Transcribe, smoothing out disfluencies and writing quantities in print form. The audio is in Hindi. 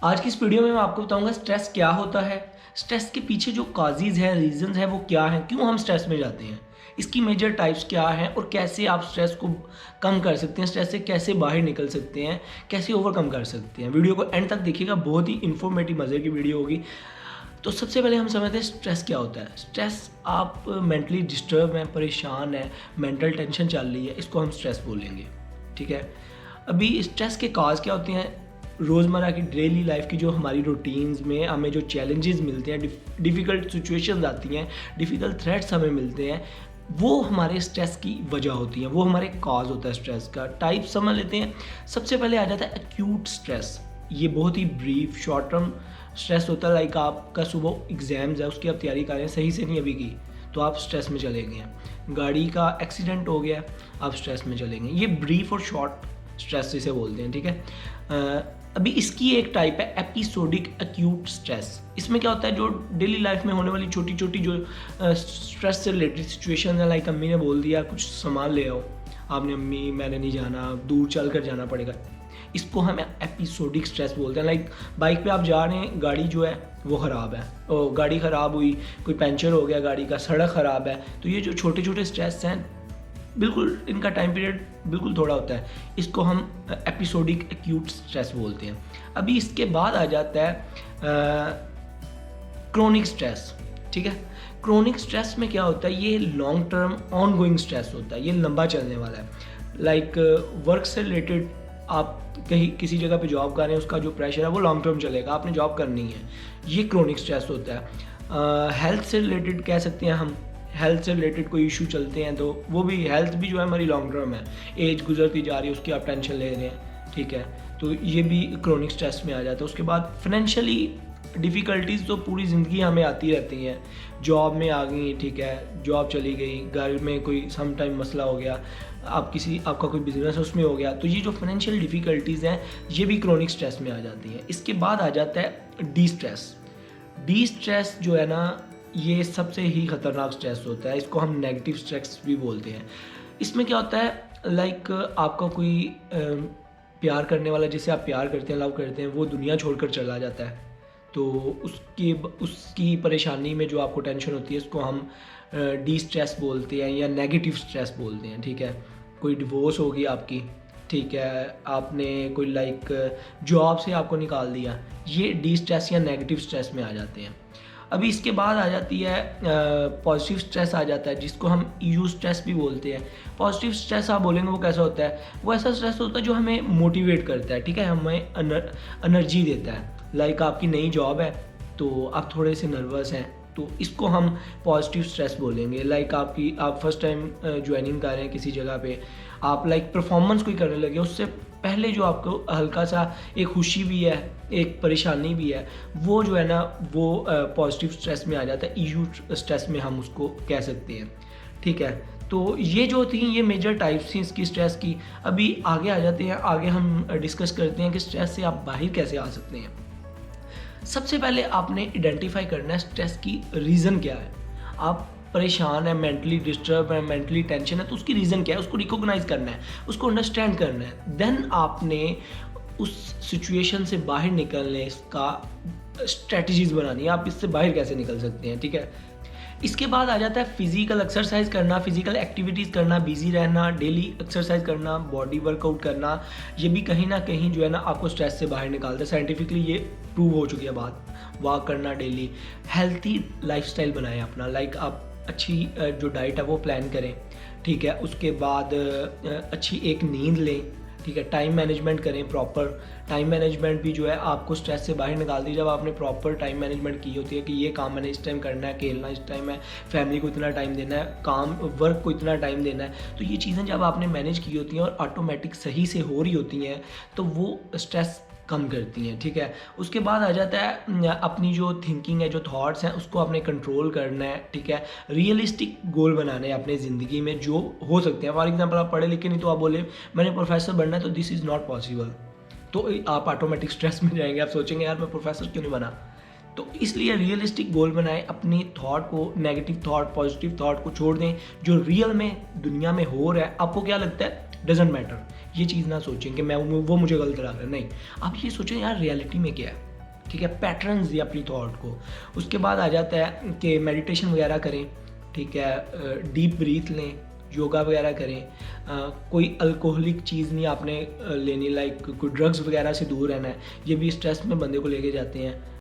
आज की इस वीडियो में मैं आपको बताऊंगा स्ट्रेस क्या होता है, स्ट्रेस के पीछे जो काजेज़ हैं, रीजंस हैं वो क्या हैं, क्यों हम स्ट्रेस में जाते हैं, इसकी मेजर टाइप्स क्या हैं और कैसे आप स्ट्रेस को कम कर सकते हैं, स्ट्रेस से कैसे बाहर निकल सकते हैं, कैसे ओवरकम कर सकते हैं। वीडियो को एंड तक देखिएगा, बहुत ही इन्फॉर्मेटिव मज़े की वीडियो होगी। तो सबसे पहले हम समझते हैं स्ट्रेस क्या होता है। स्ट्रेस, आप मेंटली डिस्टर्ब हैं, परेशान हैं, मेंटल टेंशन चल रही है, इसको हम स्ट्रेस बोलेंगे। ठीक है। अभी स्ट्रेस के काज क्या होते हैं? रोज़मर्रा की डेली लाइफ की जो हमारी रूटीन्स में हमें जो चैलेंजेस मिलते हैं, डिफ़िकल्ट सिचुएशंस आती हैं, डिफ़िकल्ट थ्रेट्स हमें मिलते हैं, वो हमारे स्ट्रेस की वजह होती हैं, वो हमारे कॉज होता है स्ट्रेस का। टाइप समझ लेते हैं। सबसे पहले आ जाता है एक्यूट स्ट्रेस। ये बहुत ही ब्रीफ शॉर्ट टर्म स्ट्रेस होता है। लाइक आपका सुबह एग्ज़ाम्स है, उसकी आप तैयारी कर रहे हैं, सही से नहीं अभी की, तो आप स्ट्रेस में चले गए हैं। गाड़ी का एक्सीडेंट हो गया, आप स्ट्रेस में चले गए। ये ब्रीफ और शॉर्ट स्ट्रेस जिसे बोलते हैं। ठीक है। अभी इसकी एक टाइप है एपिसोडिक एक्यूट स्ट्रेस। इसमें क्या होता है, जो डेली लाइफ में होने वाली छोटी छोटी जो स्ट्रेस से रिलेटेड सिचुएशन है, लाइक अम्मी ने बोल दिया कुछ सामान ले आओ, आपने अम्मी मैंने नहीं जाना, दूर चल कर जाना पड़ेगा, इसको हम एपिसोडिक स्ट्रेस बोलते हैं। लाइक बाइक पे आप जा रहे हैं, गाड़ी जो है वो ख़राब है, और गाड़ी ख़राब हुई, कोई पंचर हो गया गाड़ी का, सड़क ख़राब है, तो ये जो छोटे छोटे स्ट्रेस हैं, बिल्कुल इनका टाइम पीरियड बिल्कुल थोड़ा होता है, इसको हम एपिसोडिक एक्यूट स्ट्रेस बोलते हैं। अभी इसके बाद आ जाता है क्रोनिक स्ट्रेस। ठीक है। क्रोनिक स्ट्रेस में क्या होता है, ये long term on going stress होता है, ये लंबा चलने वाला है। लाइक वर्क से रिलेटेड, आप कहीं किसी जगह पे जॉब कर रहे हैं, उसका जो प्रेशर है वो लॉन्ग टर्म चलेगा, आपने जॉब करनी है, ये क्रोनिक स्ट्रेस होता है। हेल्थ से रिलेटेड कह सकते हैं हम, हेल्थ से रिलेटेड कोई इशू चलते हैं तो वो भी, हेल्थ भी जो है हमारी लॉन्ग टर्म है, एज गुजरती जा रही है, उसकी आप टेंशन ले रहे हैं। ठीक है। तो ये भी क्रोनिक स्ट्रेस में आ जाता है। उसके बाद फाइनेंशियली डिफ़िकल्टीज़ तो पूरी ज़िंदगी हमें आती रहती हैं। जॉब में आ गई, ठीक है, जॉब चली गई, घर में कोई सम टाइम मसला हो गया, आपका कोई बिजनेस है उसमें हो गया, तो ये जो फाइनेंशियल डिफ़िकल्टीज़ हैं ये भी क्रोनिक स्ट्रेस में आ जाती हैं। इसके बाद आ जाता है डी स्ट्रेस। डी स्ट्रेस जो है ना, ये सबसे ही ख़तरनाक स्ट्रेस होता है, इसको हम नेगेटिव स्ट्रेस भी बोलते हैं। इसमें क्या होता है, लाइक आपका कोई प्यार करने वाला, जिसे आप प्यार करते हैं, लव करते हैं, वो दुनिया छोड़कर चला जाता है, तो उसकी परेशानी में जो आपको टेंशन होती है, इसको हम डी स्ट्रेस बोलते हैं या नेगेटिव स्ट्रेस बोलते हैं। ठीक है। कोई डिवोर्स होगी आपकी, ठीक है, आपने कोई लाइक जॉब से आपको निकाल दिया, ये डी स्ट्रेस या नेगेटिव स्ट्रेस में आ जाते हैं। अभी इसके बाद आ जाती है पॉजिटिव स्ट्रेस आ जाता है, जिसको हम यू स्ट्रेस भी बोलते हैं। पॉजिटिव स्ट्रेस आप बोलेंगे वो कैसा होता है, वो ऐसा स्ट्रेस होता है जो हमें मोटिवेट करता है। ठीक है, हमें एनर्जी देता है। लाइक आपकी नई जॉब है तो आप थोड़े से नर्वस हैं, तो इसको हम पॉजिटिव स्ट्रेस बोलेंगे। लाइक आप फर्स्ट टाइम ज्वाइनिंग कर रहे हैं किसी जगह पे, आप लाइक परफॉर्मेंस कोई करने लगे, उससे पहले जो आपको हल्का सा एक खुशी भी है, एक परेशानी भी है, वो जो है ना, वो पॉजिटिव स्ट्रेस में आ जाता है, यू स्ट्रेस में हम उसको कह सकते हैं। ठीक है। तो ये जो थी, ये मेजर टाइप्स थी इसकी स्ट्रेस की। अभी आगे आ जाते हैं, आगे हम डिस्कस करते हैं कि स्ट्रेस से आप बाहर कैसे आ सकते हैं। सबसे पहले आपने आइडेंटिफाई करना है स्ट्रेस की रीज़न क्या है। आप परेशान है, मेंटली डिस्टर्ब है, मेंटली टेंशन है, तो उसकी रीज़न क्या है, उसको रिकॉग्नाइज करना है, उसको अंडरस्टैंड करना है। देन आपने उस सिचुएशन से बाहर निकलने का स्ट्रेटजीज बनानी है, आप इससे बाहर कैसे निकल सकते हैं। ठीक है। इसके बाद आ जाता है फिजिकल एक्सरसाइज करना, फिजिकल एक्टिविटीज़ करना, बिजी रहना, डेली एक्सरसाइज करना, बॉडी वर्कआउट करना। ये भी कहीं ना कहीं जो है ना, आपको स्ट्रेस से बाहर निकालता है। साइंटिफिकली ये प्रूव हो चुकी है बात। वॉक करना डेली, हेल्थी लाइफस्टाइल बनाएं अपना, लाइक आप अच्छी जो डाइट है वो प्लान करें। ठीक है। उसके बाद अच्छी एक नींद लें। ठीक है। टाइम मैनेजमेंट करें, प्रॉपर टाइम मैनेजमेंट भी जो है आपको स्ट्रेस से बाहर निकाल दी। जब आपने प्रॉपर टाइम मैनेजमेंट की होती है कि ये काम मैंने इस टाइम करना है, खेलना इस टाइम है, फैमिली को इतना टाइम देना है, काम वर्क को इतना टाइम देना है, तो ये चीज़ें जब आपने मैनेज की होती हैं और ऑटोमेटिक सही से हो रही होती हैं, तो वो स्ट्रेस कम करती हैं। ठीक है। उसके बाद आ जाता है अपनी जो थिंकिंग है, जो थॉट्स हैं, उसको आपने कंट्रोल करना है। ठीक है। रियलिस्टिक गोल बनाने हैं अपने ज़िंदगी में जो हो सकते हैं। फॉर एग्जांपल, आप पढ़े लिखे नहीं, तो आप बोले मैंने प्रोफेसर बनना है, तो दिस इज़ नॉट पॉसिबल, तो आप ऑटोमेटिक स्ट्रेस में जाएंगे। आप सोचेंगे यार मैं प्रोफेसर क्यों नहीं बना। तो इसलिए रियलिस्टिक गोल बनाएं, अपनी थॉट को, नेगेटिव थॉट पॉजिटिव थॉट को छोड़ दें। जो रियल में दुनिया में हो रहा है, आपको क्या लगता है, डजेंट मैटर। ये चीज़ ना सोचें कि मैं वो मुझे गलत लग रहा है, नहीं, आप ये सोचें यार रियलिटी में क्या है। ठीक है, पैटर्न्स दिए अपनी थॉट को। उसके बाद आ जाता है कि मेडिटेशन वगैरह करें, ठीक है, डीप ब्रीथ लें, योगा वगैरह करें, कोई अल्कोहलिक चीज़ नहीं आपने लेनी, लाइक कोई ड्रग्स वगैरह से दूर रहना है, ये भी स्ट्रेस में बंदे को लेके जाते हैं।